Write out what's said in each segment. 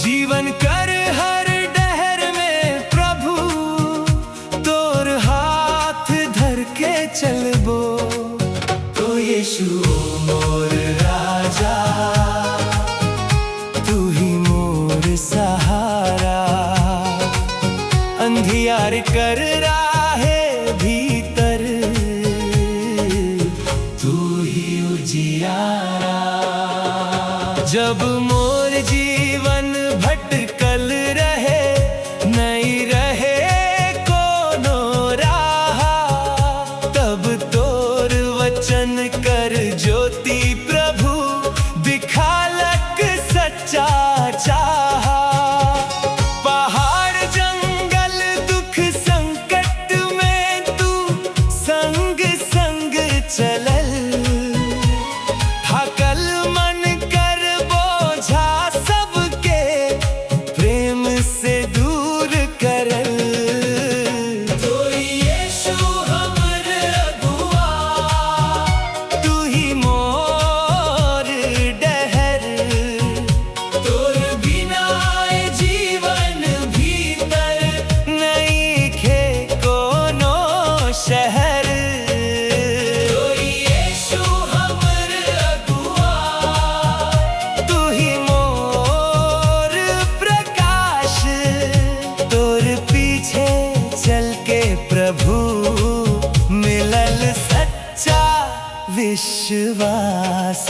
जीवन कर हर डहर में प्रभु तोर हाथ धर के चलबो। तो यीशु मोर राजा, तू ही मोर सहारा, अंधियार कर राहे भीतर, तू ही उजियारा। जब मोर जीवन भटकल रहे, नहीं रहे कोनो राहा, तब तोर वचन कर ज्योति प्रभु दिखालक सच्चा चाहा। पहाड़ जंगल दुख संकट में तू संग संग चलल, थकल मन कर बोझा सबके प्रेम से दूर करल। तो यीशु हमर अगुआ, तू ही मोर डहर, तोर बिना जीवन भीतर नहीं खे कोनो शहर। तो यीशु हमर अगुआ, तू ही मोर प्रकाश, तोर पीछे चल के प्रभु मिलल सच्चा विश्वास।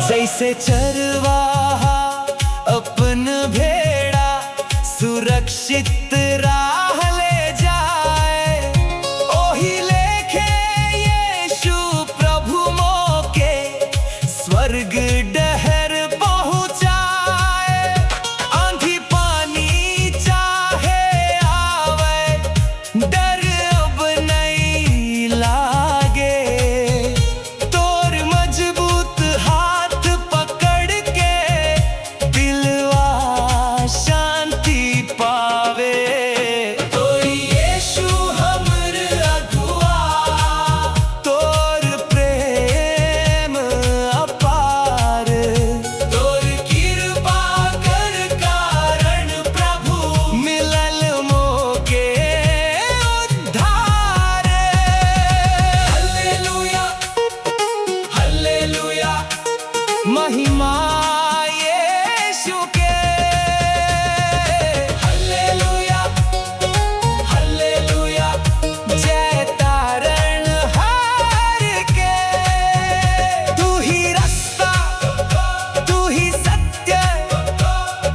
जैसे चरवाहा अपन भेड़ा सुरक्षित राह ले जाए, ओही लेखे यीशु प्रभु मोके स्वर्ग डहर पहुँचाए। आंधी पानी चाहे आवे, डर अब नहीं लागे, तोर मजबूत हाथ पकड़ के दिलवा शांति पावे। तो यीशु हमर अगुआ, तोर प्रेम अपार, तोर कृपा कर कारण प्रभु मिलल मोके उद्धार। हालेलुया हालेलुया, महिमा यीशु के। हालेलुया हालेलुया, जय तारण हार के। तू ही रास्ता, तू ही सत्य,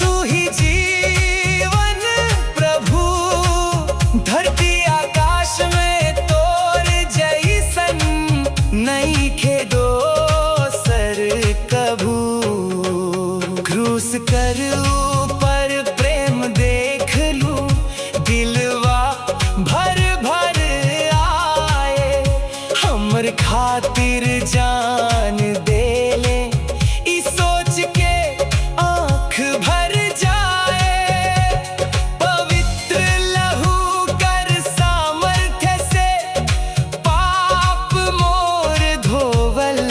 तू ही जीवन प्रभु, धरती आकाश में तोर जैसन नहीं खे दोसर कभू। क्रूस कर ऊपर प्रेम देख लूं, दिलवा भर भर आए, हमर खातिर जान दे ले, ई सोच के आँख भर जाए। पवित्र लहू कर सामर्थ्य से पाप मोर धोवल,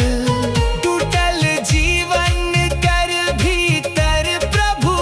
टूटल जीवन कर भीतर प्रभु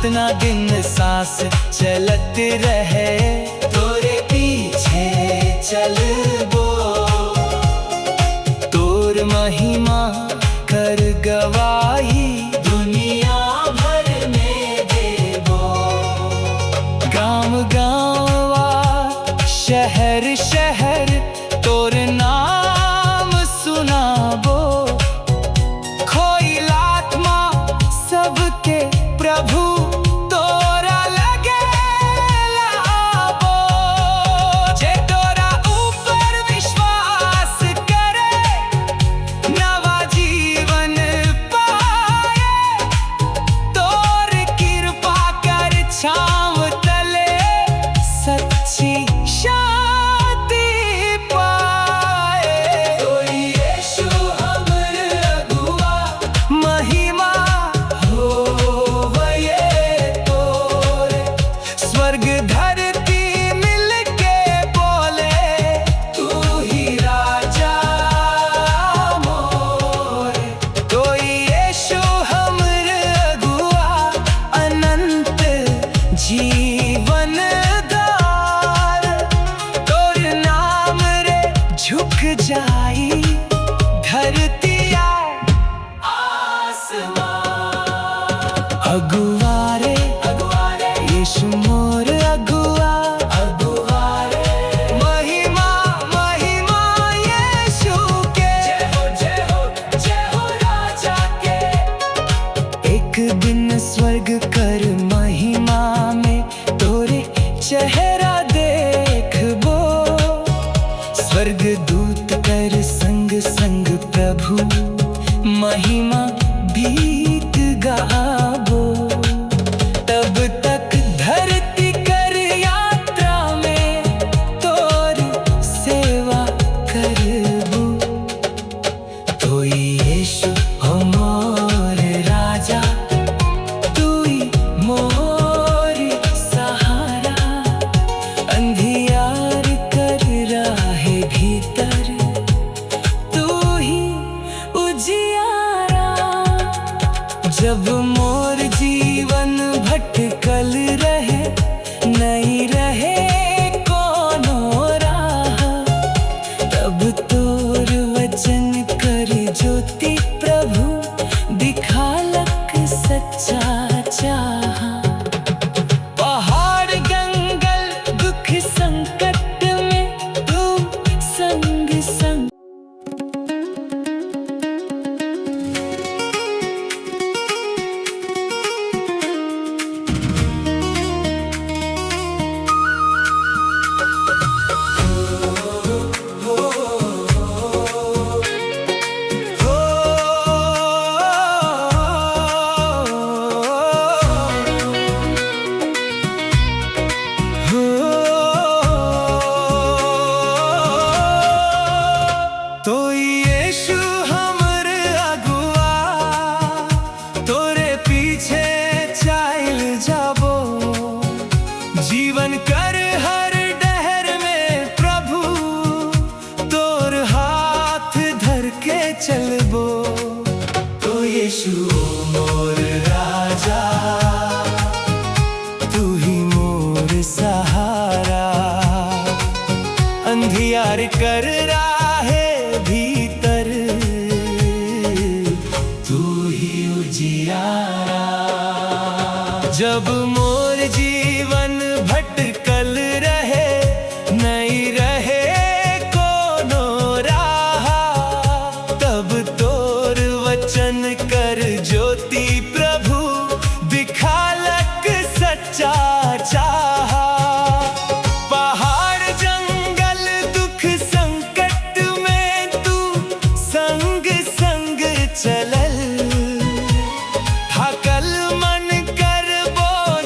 रात ना दिन सांस चलत रहे, तोरे पीछे चलबो। तोर महिमा कर गवाही दुनिया भर में देबो। गाँव गाँवा शहर शहर तोर नाम सुनाबो। खोइल आत्मा सबके प्रभु तोरा लगे लाबो। जे तोरा ऊपर विश्वास करे नवा जीवन पाए। तोर कृपा कर छाँव तले सच्ची शांति पाए। तोई यीशु हमर अगुआ, महिमा होवये तोरे। स्वर्ग धरती मिलके बोले, तू ही राजा मोरे। तोई यीशु हमर अगुआ, अनंत जीवन दार। तोर नाम रे झुक जाई धरती आसमां। अगुआ रे यीशु मोर अगुआ, महिमा महिमा यीशु के। जय हो राजा के। एक दिन स्वर्ग कर महिमा में तोरे चेहरा देखबो। स्वर्ग दूत कर संग संग प्रभु महिमा गीत गाबो। तब तक धरती कर यात्रा में तोर सेवा करबो। तोई यीशु हो मोर राजा, तूई मोर सहारा। अंधियार कर राहे भीतर, तू ही उजियारा। जब मोर जीवन भटकल रहे, नहीं रहे कोनो राह। तब तोर वचन कर ज्योति प्रभु दिखालक सच्चा चाह। पहाड़ जंगल दुख संकट में तू संग संग। तोई यीशु हमर अगुआ, तोरे पीछे चाइल जाबो। जीवन कर हर डहर में प्रभु तोर हाथ धर के चलबो। तो यीशु मोर राजा, तू ही मोर सहारा। अंधियार कर राहे भीतर, तू ही उजियारा। जब मोर जीवन भटकल रहे, नहीं रहे कोनो राह। तब तोर वचन कर ज्योति प्रभु दिखालक सच्चा चाह। पहाड़ जंगल दुख संकट में तू संग संग चलल। थकल मन कर बोल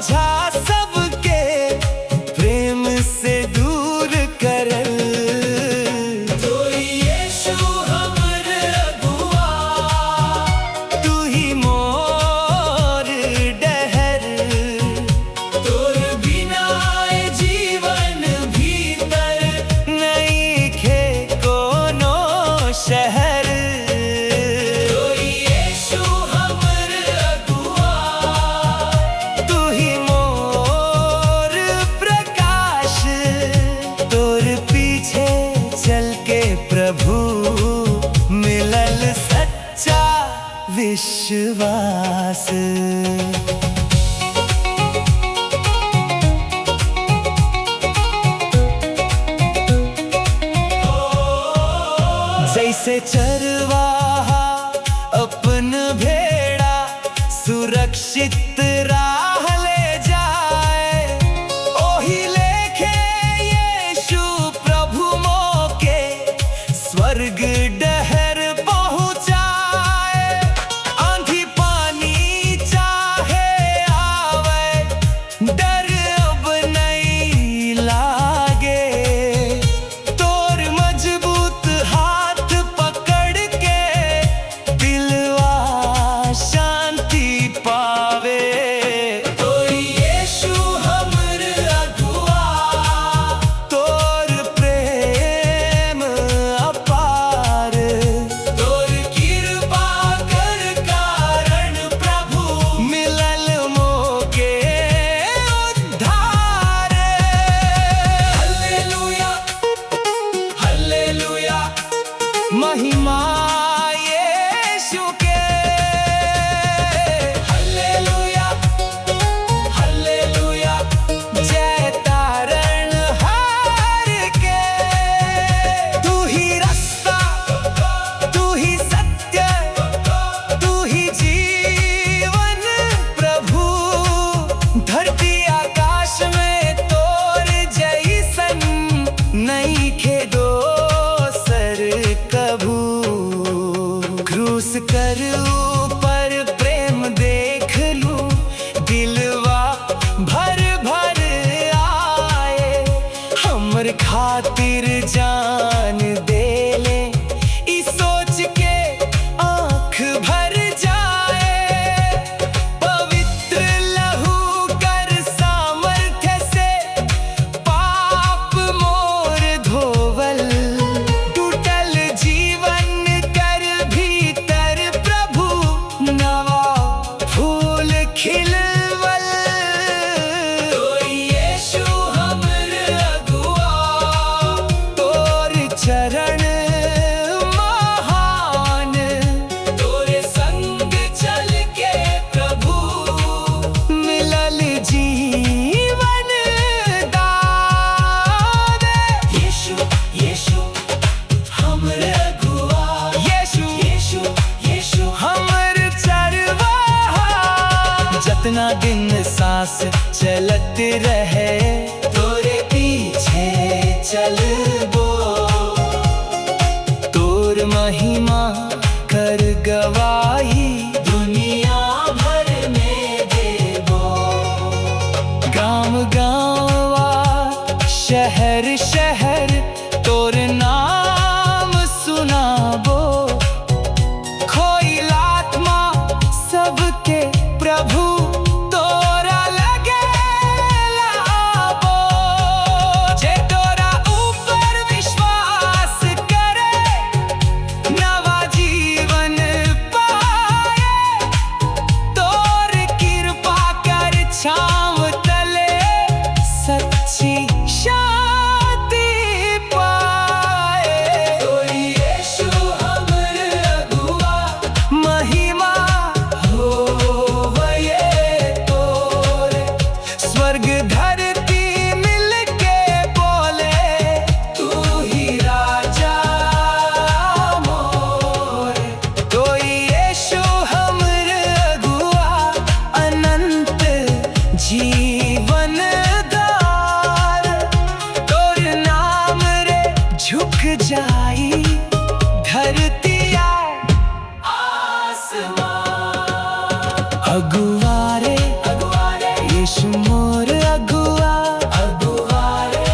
विश्वास। जैसे चरवाहा अपन भेड़ा सुरक्षित राह ले जाए, ओही लेखे यीशु प्रभु मोके स्वर्ग डहर पहुँचाए। आंधी पानी चाहे आवे, डर अब नहीं लागे। तोर मजबूत हाथ पकड़ के दिलवा शांति पावे। तो यीशु हमर अगुआ, तोर प्रेम अपार, तोर कृपा कर कारण प्रभु मिलल मोके उद्धार। हालेलुया हालेलुया, महिमा यीशु के। हालेलुया हालेलुया, जय तारण हार के। तू ही रास्ता, तू ही सत्य, तू ही जीवन प्रभु। धरती आकाश में तोर जैसन नहीं खे दोसर कभू। क्रूस कर ऊपर प्रेम देख लूं, दिलवा भर भर आए। हमर खातिर जान दे ले, ई सोच के आँख भर जाए। पवित्र लहू कर सामर्थ्य से पाप मोर धोवल। टूटल जीवन कर भीतर प्रभु नवा फूल खिलवल। तो यीशु हमर अगुआ, तोर चरण महान, तोरे संग चल के प्रभु मिलल जीवन दान। यीशु यीशु हमर अगुआ, यीशु यीशु यीशु हमर चरवाहा। जतना दिन सांस चलत रहे, तोरे पीछे चलबो। तोर महिमा कर गवाही दुनिया भर में देबो। गाँव गाँवा शहर शहर तोर नाम सुनाबो। खोइल आत्मा सबके प्रभु तोरा लगे लाबो। जे तोरा ऊपर विश्वास करे, नवा जीवन पाए। तोर कृपा कर छाँव तले सच्ची शांति पाए। तो यीशु हमर अगुआ, महिमा होवये तोरे। स्वर्ग धरती मिलके बोले, तू ही राजा मोरे। तो यीशु हमर अगुआ, अनंत जीवन दार। तोर नाम रे झुक जाई धरती आसमान। अगुआ रे यीशु मोर अगुआ, अगुआ रे।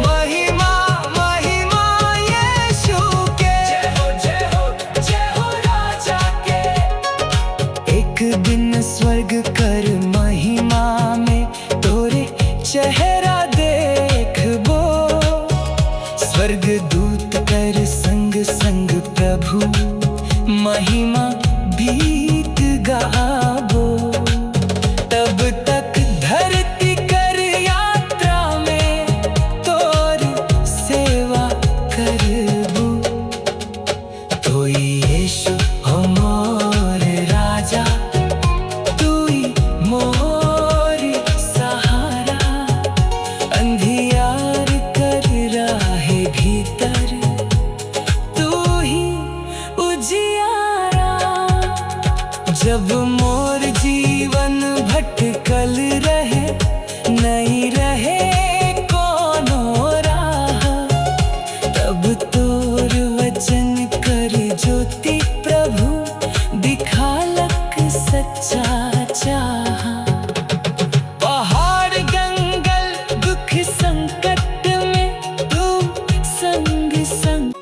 महिमा महिमा यीशु के, जय हो राजा के। एक दिन स्वर्ग कर महिमा में तोरे चेहरा देखबो। स्वर्ग दूत कर संग संग प्रभु महिमा गीत गाबो। तब तक धरती कर यात्रा में तोर सेवा करबो। तो यीशु हमर जब मोर जीवन भटकल रहे, नहीं रहे कोनो राह, तब तोर वचन कर ज्योति प्रभु दिखालक सच्चा चाह। पहाड़ जंगल दुख संकट में तू संग संग।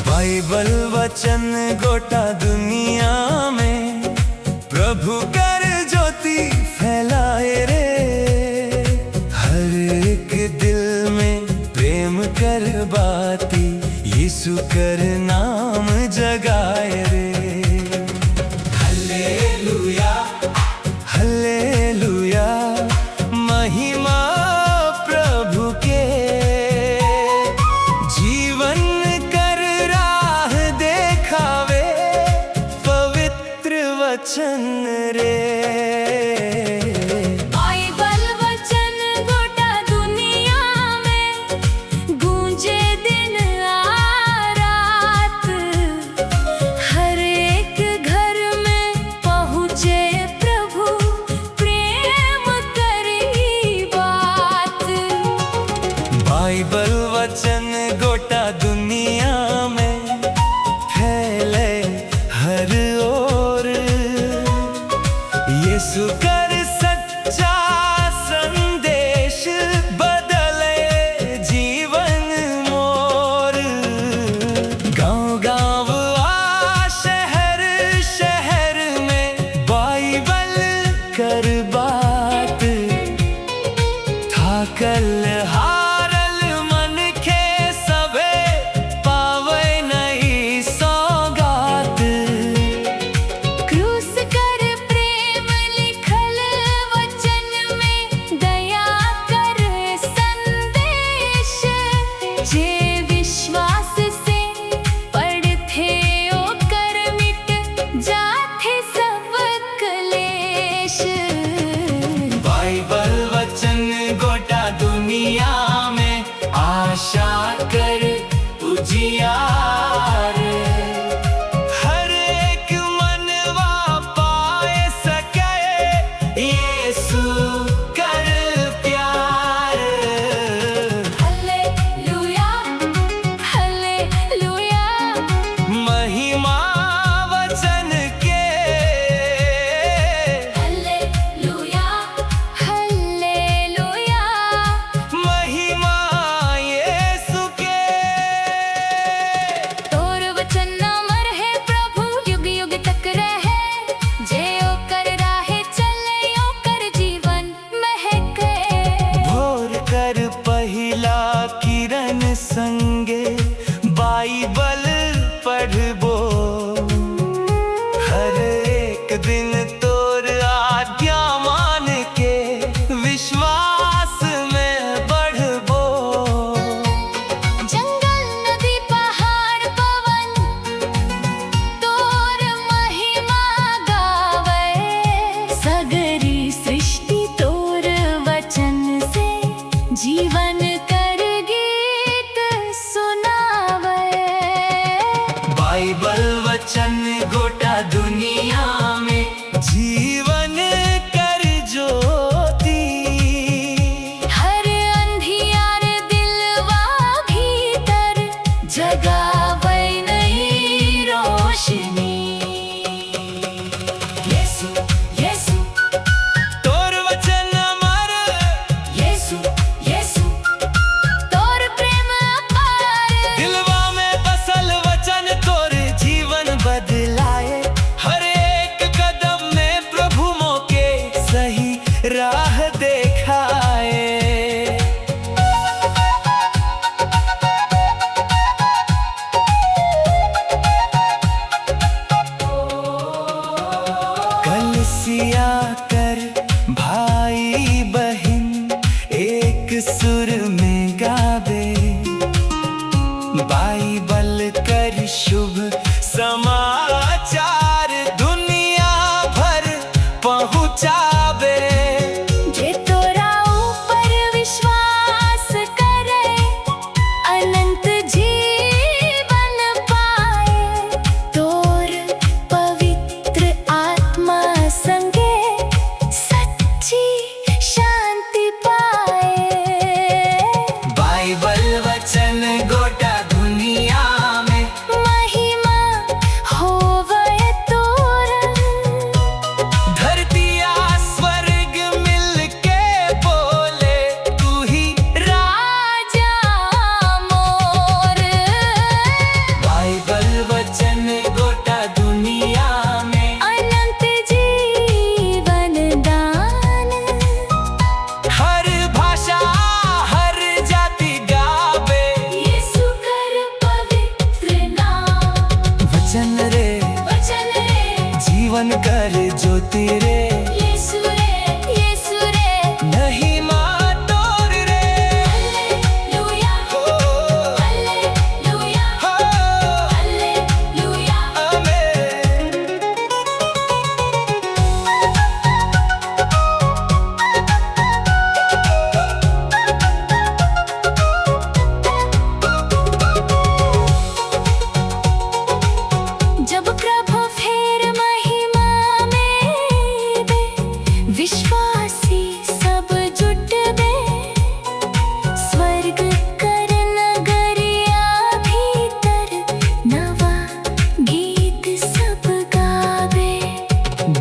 बाइबल वचन गोटा दुनिया में प्रभु कर ज्योति फैलाए रे। हर एक दिल में प्रेम कर बाती यीशु कर नाम जगाए रे। हालेलुया हालेलुया महिमा प्रभु के। जीवन वचन रे। बाइबल वचन गोटा दुनिया में गूंजे दिन आ रात। हर एक घर में पहुँचे प्रभु प्रेम करी बात। बाइबल वचन गोटा दुनिया में फैले हर ओर। यीशु कर सच्चा संदेश बदले जीवन मोर। गांव गांव आ शहर शहर में बाइबल कर बात। थाकल हारल मन के सबे पावे नई सौगात। क्रूस कर प्रेम लिखल वचन में दया कर संदेश। जे विश्वास से पढ़थे ओकर मिट जाथे सब क्लेश। बाइबल वचन गोटा दुनिया में आशा कर उजियार। हर एक मनवा पाए सके यीशु कर प्यार। हालेलुया हालेलुया महिमा वचन के। हालेलुया हालेलुया महिमा यीशु के। तोर वचन अमर है प्रभु युग युग तक रहे। जे ओकर राहे चले ओकर जीवन महके। भोर कर पहिला किरण संगे बाइबल पढ़बो। हर एक दिन तोर आज्ञा मान के विश्वास में बढ़बो। जंगल नदी पहाड़ पवन तोर महिमा गावे। सगरी सृष्टि तोर वचन से जीवन कर गीत सुनावे। बाइबल वचन गोटा दुनिया में जीवन कर ज्योति। हर अंधियार दिलवा भीतर जगावे नई रोशनी। यीशु यीशु तोर वचन अमर। यीशु यीशु तोर प्रेम अपार। दिलवा में बसल वचन तोर जीवन बदलाए। हर एक कदम में प्रभु मोके सही राह दिखाए। पल कर शुभ समाचार दुनिया भर पहुँचावे। जे तोरा ऊपर विश्वास करे अनंत जीवन पाए। तोर पवित्र आत्मा संगे सच्ची शांति पाए। बाइबल वचन गोटा दुनिया में महिमा होवे तोर। धरतिया स्वर्ग मिल के बोले तू ही राजा मोर। बाइबल वचन गोटा दुनिया में अनंत जीवन दान। हर भाषा हर जाति गावे। यीशु कर पवित्र नाम। वचन रे जीवन कर ज्योति रे। यीशु रे नहीं माँ तोर रे। हालेलुया हो हालेलुया हो हालेलुया। आमेन। जब प्रभु फेर महिमा में बे, विश्वासी सब जुटबे। स्वर्ग कर नगरिया भीतर नवा गीत सब गावे।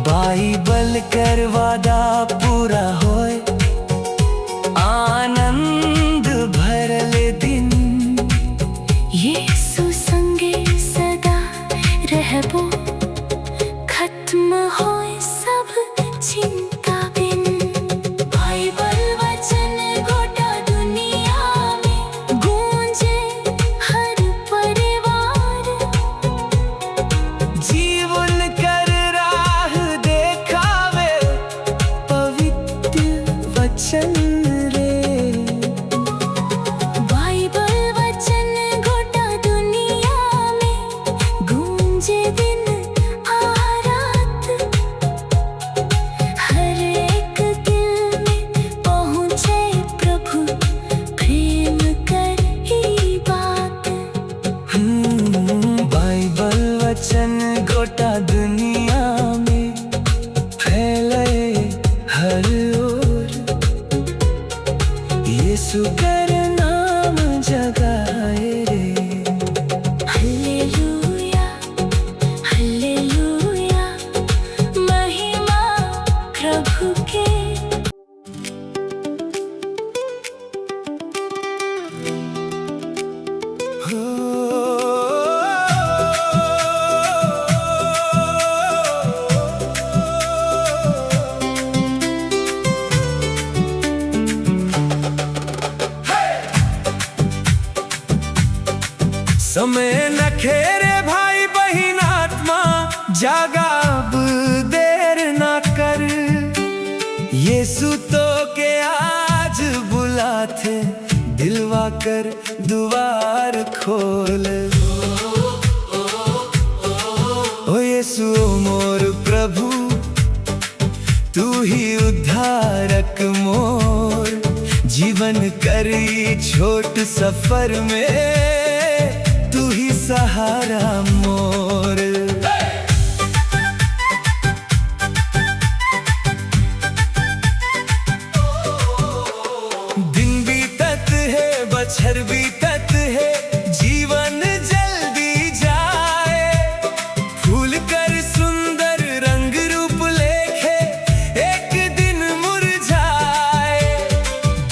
बाइबल कर वादा पूरा होए आनंद भरल दिन। यीशु संगे सदा रहबो खत्म होए सब चिंता बिन। बाइबल वचन गोटा दुनिया में गूंजे हर परिवार। जीवन कर राह देखावे पवित्र वचन रे। बाइबल वचन गोटा दुनिया में गूंजे दिन आ रात। हर एक दिल में पहुँचे प्रभु प्रेम कर ही बात। बाइबल वचन गोटा दुनिया में फैले हर ओर। यीशु कर नाम जगाए रे। हालेलुया हालेलुया महिमा प्रभु के। समय न खेरे भाई बहिन आत्मा जागा अब देर ना कर। यीशु तो के आज बुलाते दिलवा कर द्वार खोल। ओ यीशु ओ मोर प्रभु तू ही उद्धारक मोर। जीवन करी छोट सफर में तू ही सहारा मोर। दिन बीतत है बछर बीतत है जीवन जल्दी जाए। फूल कर सुंदर रंग रूप लेखे एक दिन मुरझाए।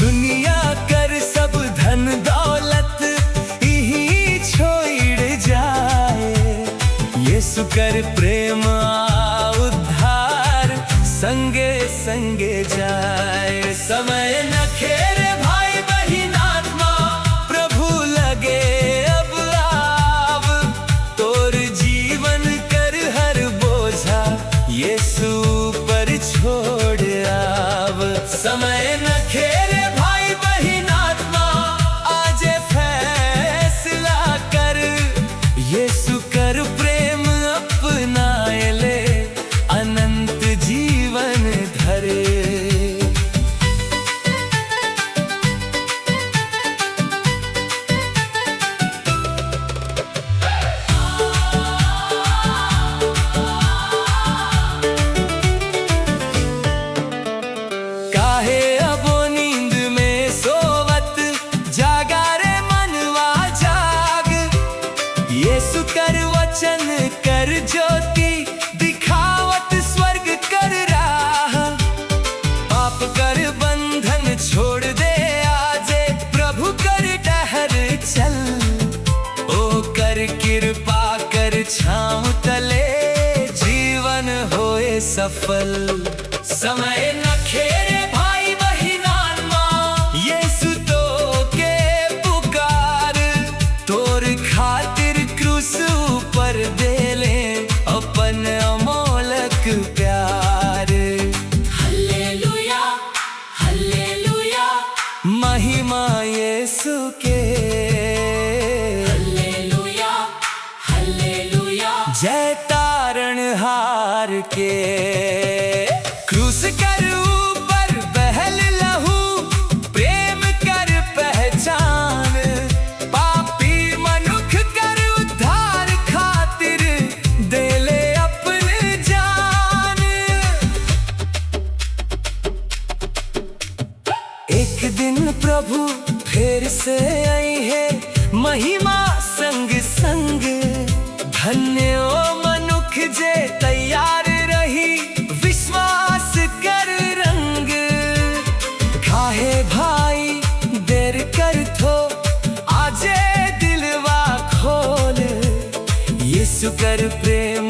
दुनिया कर सब धन दौलत यही छोड़ जाए। यीशु कर प्रेम आ उद्धार संगे संगे जाए। समय न खेरे भाई बहिन आत्मा प्रभु लगे अब आव। तोर जीवन कर हर बोझा यीशु पर छोड़ आव। समय न खेरे भाई बहिन आत्मा आज फैसला कर। कर वचन कर ज्योति, दिखावत स्वर्ग कर राह। पाप कर बंधन छोड़ दे आजे, प्रभु कर डहर चल। ओ कर कृपा कर छाँव तले, जीवन होए सफल। समय न खेरे भाई बहिनान माँ, यीशु तो के पुकार। तोर खातिर क्रूस ऊपर देले अपन अमोलक प्यार। हालेलुया हालेलुया, महिमा यीशु के, हालेलुया हालेलुया। जय तारणहार के। क्रूस कर ऊपर बहल लहू, प्रेम कर पहचान। पापी मनुख कर उद्धार खातिर, देले अपने जान। एक दिन प्रभु फिर से आई है, महिमा संग संग। धन्य ओ मनुख जे तैयार रही, विश्वास कर रंग। काहे भाई देर कर थो, आजे दिलवा खोल। यीशु कर प्रेम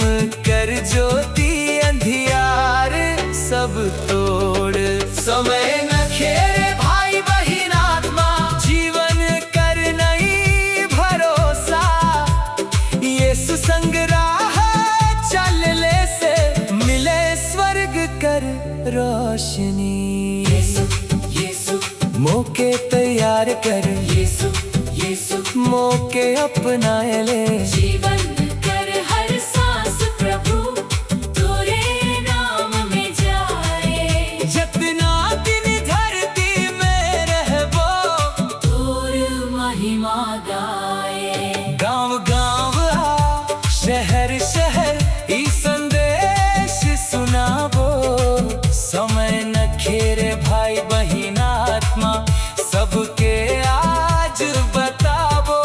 कर ज्योति, अंधियार सब तोड़। समय न खेरे भाई बहिन आत्मा, जीवन कर नहीं भरोसा। यीशु संग राह चल ले से, मिले स्वर्ग कर रोशनी। यीशु यीशु मौके तैयार कर, यीशु यीशु, मौके अपनाए ले। जीवन कर हर सांस प्रभु तोरे नाम में जाए। जितना दिन धरती में रहबो, तोर महिमा गाए। गाँव गाँव आ शहर शहर, ई संदेश सुनाबो। समय न खेरे भाई बहिन आत्मा, सबके आज बताबो।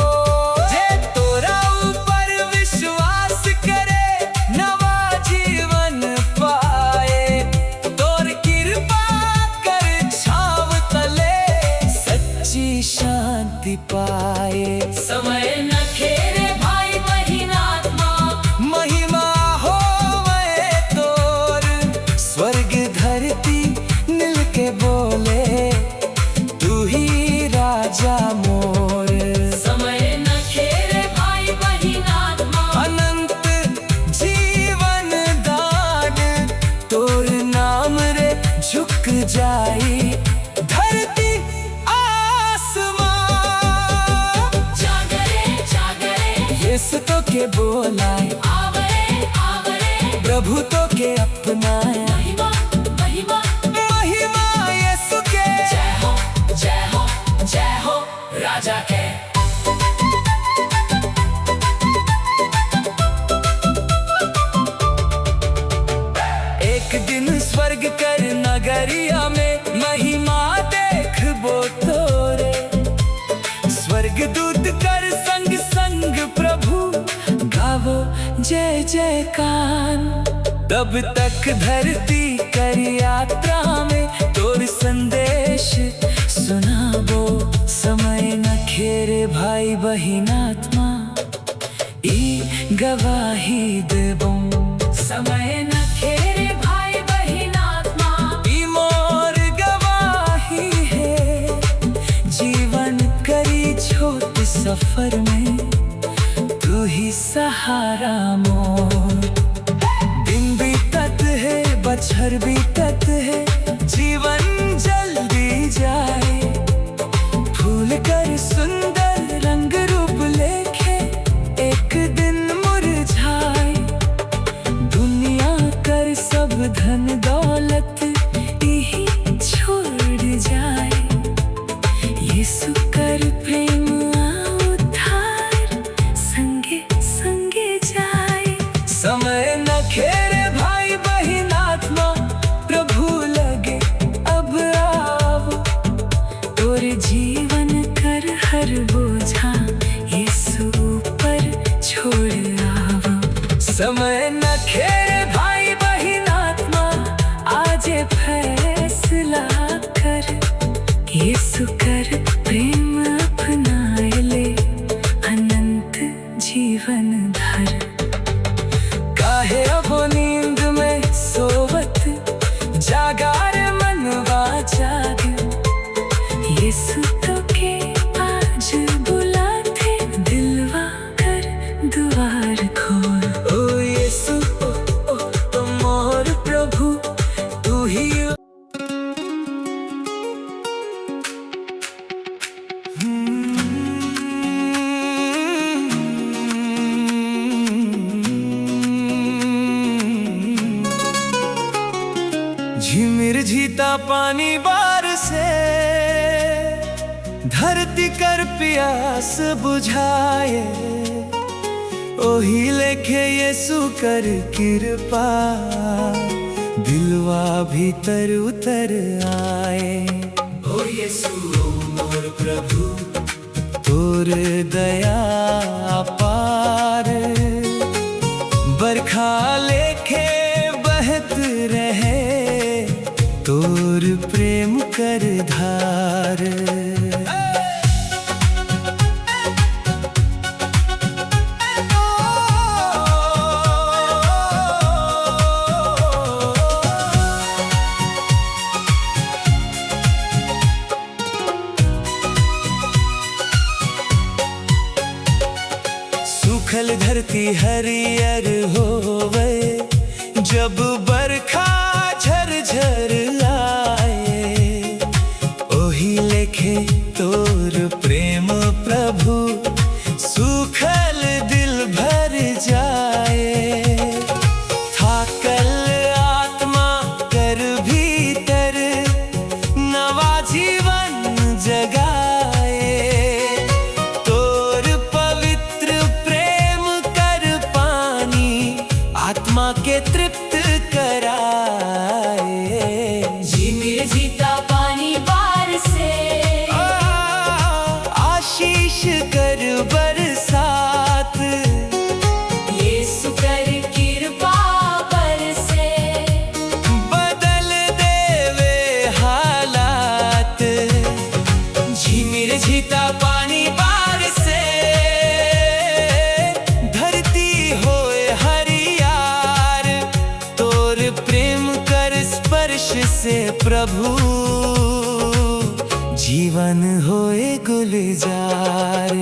जे तोरा ऊपर विश्वास करे, नवा जीवन पाए। तोर कृपा कर छाँव तले, सच्ची शांति पाए। समय न खेरे भाई बहिन आत्मा, महिमा होवे तोर, स्वर्ग धरती मिल के बोले, तू ही राजा मोर। समय न खेरे भाई बहिन आत्मा, अनंत जीवन दान, तोर नाम रे झुक जाई। धरती आसमां, जागरे जागरे, यीशु तो के बोलाए, आवरे आवरे। प्रभु तो के अपनाए। महिमा महिमा, महिमा यीशु के, जय हो जय हो जय हो राजा के। एक दिन स्वर्ग कर नगरिया में, महिमा देखबो तोरे। स्वर्ग दूत कर संग संग प्रभु, गावो जय जयकार। तब तक धरती कर यात्रा में, तोर संदेश सुनाबो। समय न खेरे भाई बहिन आत्मा, ई गवाही देबो। समय न खेरे भाई बहिन आत्मा, ई मोर गवाही है। जीवन करी छोट सफर में, तू ही सहारा मोर। दिन बीतत है बछर बीतत है, जीवन जल्दी जाए। फूल कर सुंदर रंग रूप लेके, एक दिन मुरझाए। दुनिया कर सब धन दौलत, यही छोड़ जाए। यीशु कर प्रेम उद्धार, संगे संगे जाए। समय न खेरे भाई बहिन आत्मा, प्रभु लगे अब समय न खेरे भाई बहिन आत्मा आज फैसला कर यीशु कर प्रेम अपनाए ले अनंत जीवन धर। काहे अब नींद में सोवत जागार मनवा जाग यीशु तो के आज बुलाते दिलवा कर द्वार खोल। ओ यीशु ओ मोर प्रभु तू ही झिमिर झीता पानी बार से धरती कर प्यास बुझाए ओही लेखे यीशु कर कृपा दिलवा भीतर उतर आए। ओ यीशु ओ मोर प्रभु तोर दया अपार बरखा लेखे बहत रहे तोर प्रेम कर धार। सूखल धरती हरियर होवे जब बरखा झरझर आए ओही लेखे तोर प्रेम प्रभु सूखल दिल भर जाए। थाकल आत्मा कर भीतर नवा जीवन जगाए तोर पवित्र प्रेम कर पानी आत्मा के तृप्त कराए। झिमिर झीता पानी बार से आशीष कर बरसात यीशु कर कृपा बरसे बदल देवे हालात। झिमिर झीता पानी बार से धरती होए हरियार तोर प्रेम कर स्पर्श से प्रभु जीवन होए गुलजार।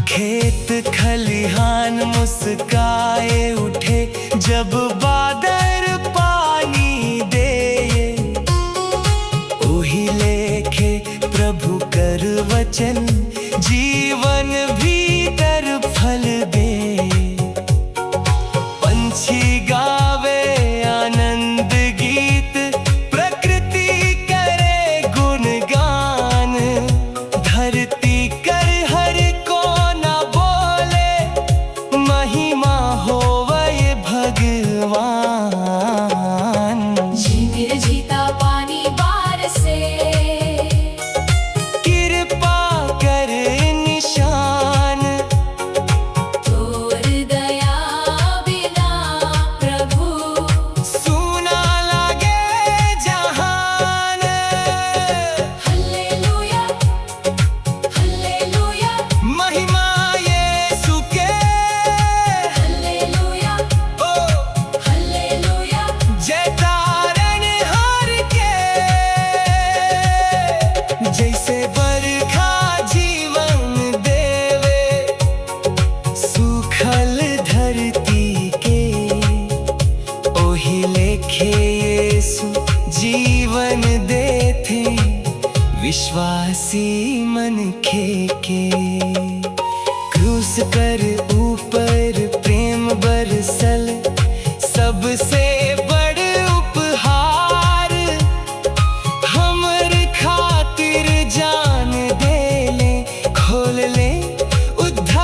खेत खलिहान मुस्काए उठे जब बादल पानी दे ओही लेखे प्रभु कर वचन जीवन भीतर फल दे। पंछी गावे आनंद गीत प्रकृति करे गुणगान धरती कर हर कोना बोले महिमा होवे भगवान। झिमिर झीता पानी बार से कृपा कर निशान तोर दया बिना प्रभु सुना लागे जहान। हल्लेलुया हल्लेलुया महिमा यीशु के हल्लेलुया ओ हल्लेलुया जय तारण हार के जैसे बरखा जीवन देवे सूखल धरती के ओही लेखे यीशु जीवन देते विश्वासी मन के क्रूस कर ऊपर प्रेम बरसल सबसे बड़ उपहार हमर खातिर जान दे ले खोल ले उद्धार।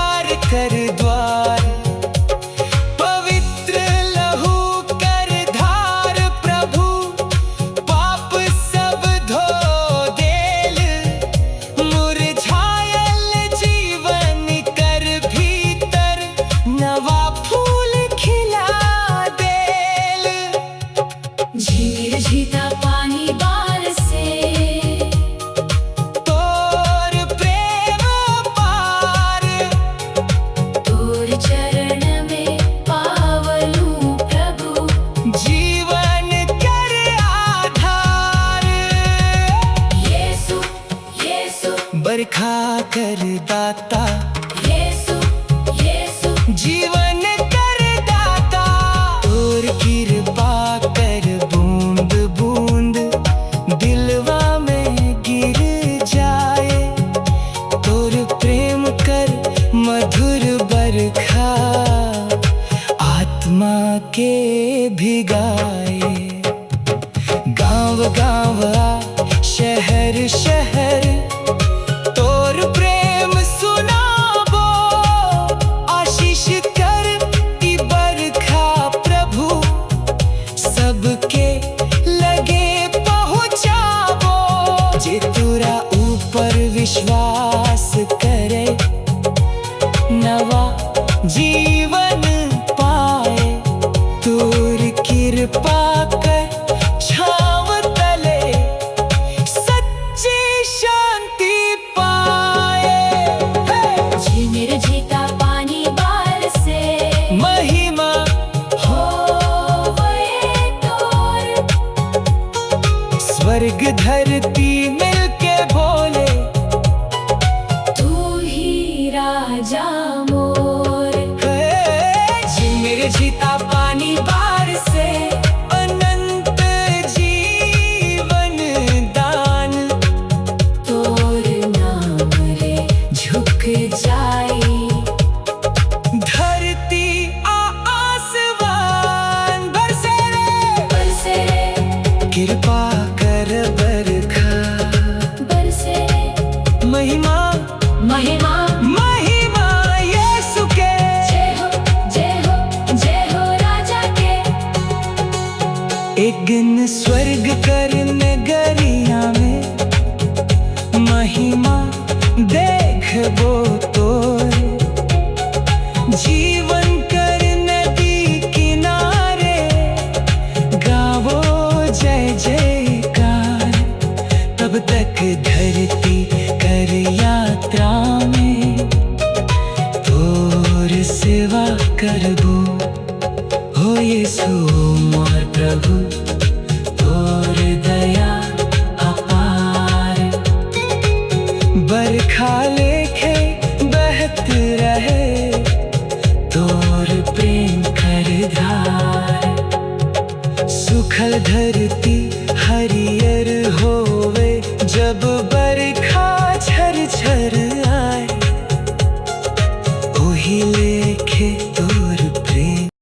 दाता, यीशु यीशु जीवन कर दाता। तोर कृपा कर बूंद बूंद दिलवा में गिर जाए। तोर प्रेम कर मधुर बरखा आत्मा के भिगाए। गाँव गाँव आ शहर शहर तोर प्रेम सुनाबो। आशीष कर ई बरखा प्रभु सबके लगे पहुँचाबो। जे तोरा ऊपर विश्वास करे नवा जीवन पाए। तोर कृपा कर छाव तले सच्ची शांति पाए। झिमिर झीता पानी बार से महिमा होवे तोर। स्वर्ग धरती मिलके बोले, तू ही राजा मोर। मेरे जीता पानी बार से अनंत जीवन दान। तोर नाम रे झुक जाई। धरती आसमान बरसे रे, कृपा कर बरखा। बरसे महिमा महिमा महिमा यीशु के। जय हो राजा के। एक दिन स्वर्ग कर नगरिया में महिमा देखबो तोर। जीवन कर नदी किनारे गावो जय जयकार। तब तक धरती कर यात्रा में तोर सेवा करबो। हो यीशु मोर प्रभु तोर दया अपार। बरखा लेखे बहत रहे तोर प्रेम कर धार। सुखल धरती हरियर होवे जब